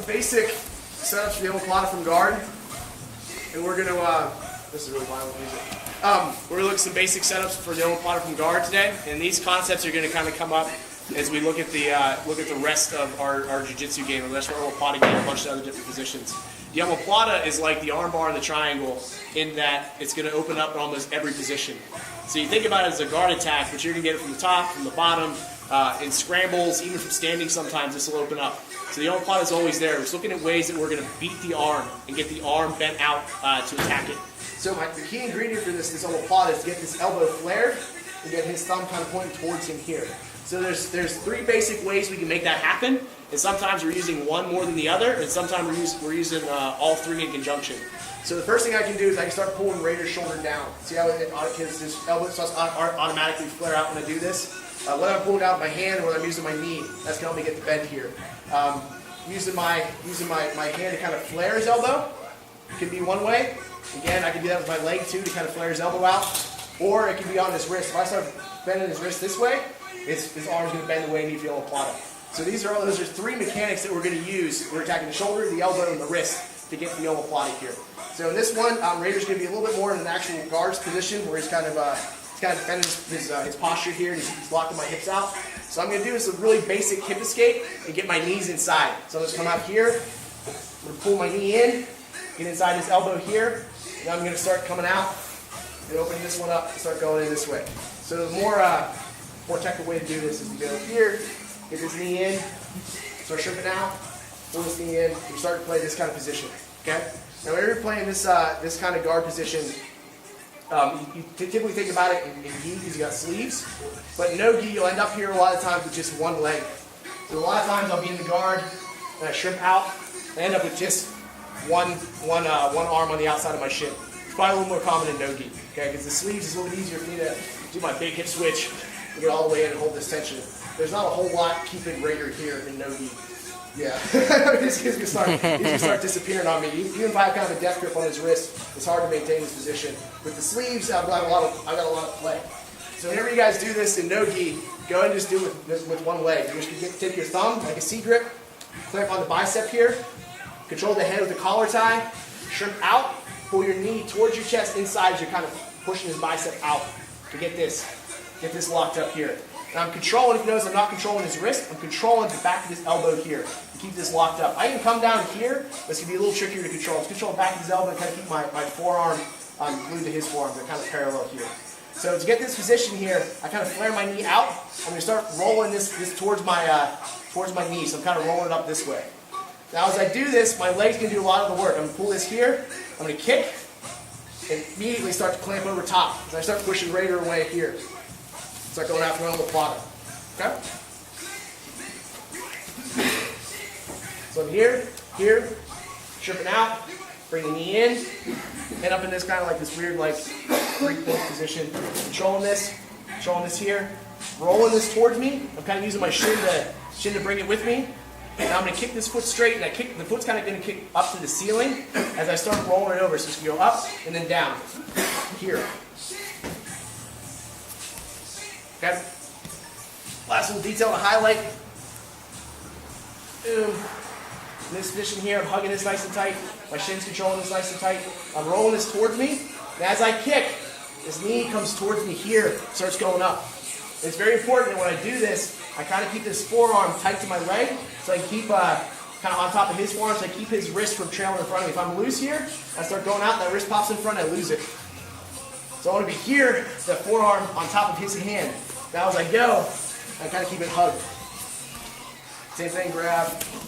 basic setups for the Omoplata from guard, and we're going to, this is really violent music. We're going to look at some basic setups for the Omoplata from guard today, and these concepts are going to kind of come up as we look at the rest of our jiu-jitsu game, the rest of our Omoplata game, a bunch of other different positions. The Omoplata is like the arm bar and the triangle in that it's going to open up in almost every position. So you think about it as a guard attack, but you're going to get it from the top, from the bottom, in scrambles, even from standing sometimes this will open up. So the Omoplata is always there. We're just looking at ways that we're going to beat the arm and get the arm bent out to attack it. So the key ingredient for this Omoplata is to get this elbow flared and get his thumb kind of pointing towards him here. So there's three basic ways we can make that happen, and sometimes we're using one more than the other, and sometimes we're using all three in conjunction. So the first thing I can do is I can start pulling Raider's shoulder down. See how his elbow starts automatically flare out when I do this? Whether I'm pulling out with my hand or whether I'm using my knee, that's going to help me get the bend here. Using my hand to kind of flare his elbow can be one way. Again, I can do that with my leg too to kind of flare his elbow out, or it can be on his wrist. If I start bending his wrist this way, his arm's going to bend the way I need for the Omoplata. So those are three mechanics that we're going to use. We're attacking the shoulder, the elbow, and the wrist to get the Omoplata here. So in this one, Raider's going to be a little bit more in an actual guard's position where he's kind of bending his posture here, and he's locking my hips out. So I'm going to do is a really basic hip escape and get my knees inside. So I'm just come out here, I'm going to pull my knee in, get inside his elbow here, and I'm going to start coming out and opening this one up and start going in this way. So the more technical way to do this is to go here, get this knee in, start stripping out, pull this knee in, and start to play this kind of position. Okay? Now whenever you're playing this kind of guard position, you typically think about it in gi because you got sleeves, but in no gi you'll end up here a lot of times with just one leg. So a lot of times I'll be in the guard and I shrimp out and end up with just one arm on the outside of my shin. It's probably a little more common in no gi, okay? Because the sleeves is a little easier for me to do my big hip switch and get all the way in and hold this tension. There's not a whole lot keeping Raider here in no gi. Yeah, he's going to start disappearing on me. Even if I have kind of a death grip on his wrist, it's hard to maintain this position. With the sleeves, I've got a lot of play. So whenever you guys do this in no-gi, go ahead and just do it with one leg. You just take your thumb, like a C grip, clamp on the bicep here, control the head with the collar tie, shrimp out, pull your knee towards your chest inside as you're kind of pushing his bicep out to get this locked up here. And I'm controlling, if you notice I'm not controlling his wrist, I'm controlling the back of his elbow here to keep this locked up. I can come down here, but it's going to be a little trickier to control. Just control the back of his elbow and kind of keep my forearm glued to his forearm. They're kind of parallel here. So to get this position here, I kind of flare my knee out. I'm going to start rolling this towards my knee, so I'm kind of rolling it up this way. Now as I do this, my leg's going to do a lot of the work. I'm going to pull this here, I'm going to kick, and immediately start to clamp over top as I start pushing Raider away here. Start going after my Omoplata. Okay? So I'm here, stripping out, bring the knee in, and up in this kind of like this weird like Greek position. Controlling this here, rolling this towards me. I'm kind of using my shin to bring it with me. And I'm going to kick this foot straight, and the foot's kind of going to kick up to the ceiling as I start rolling it over. So it's going to go up and then down. Here. Okay. Last little detail to highlight. Boom. In this position here, I'm hugging this nice and tight. My shin's controlling this nice and tight. I'm rolling this towards me. And as I kick, this knee comes towards me here, starts going up. And it's very important that when I do this, I kind of keep this forearm tight to my leg, so I keep kind of on top of his forearm, so I keep his wrist from trailing in front of me. If I'm loose here, I start going out, that wrist pops in front, I lose it. So I want to be here, the forearm on top of his hand. Now as I go, I kind of keep it hugged. Same thing, grab,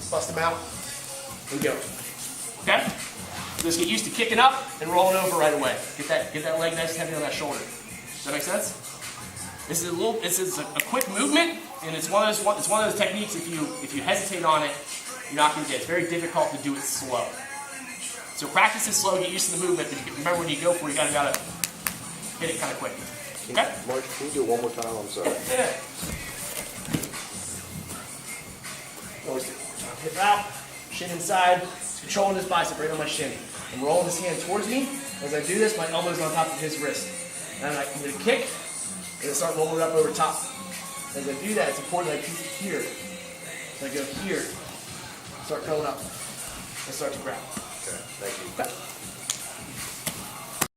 bust them out, and go. Okay? Just get used to kicking up and rolling over right away. Get that leg nice and heavy on that shoulder. Does that make sense? This is a quick movement, and it's one of those techniques. If you hesitate on it, you're not going to get it. It's very difficult to do it slow. So practice it slow, get used to the movement, but remember when you go for it, you gotta hit it kind of quick. Okay? Mark, can you do it one more time? I'm sorry. Yeah. Always hip out, shin inside, controlling this bicep right on my shin. I'm rolling this hand towards me. As I do this, my elbow's on top of his wrist. And I'm going to kick, and start rolling it up over top. As I do that, it's important that I keep it here. So I go here. Start curling up. And start to grab.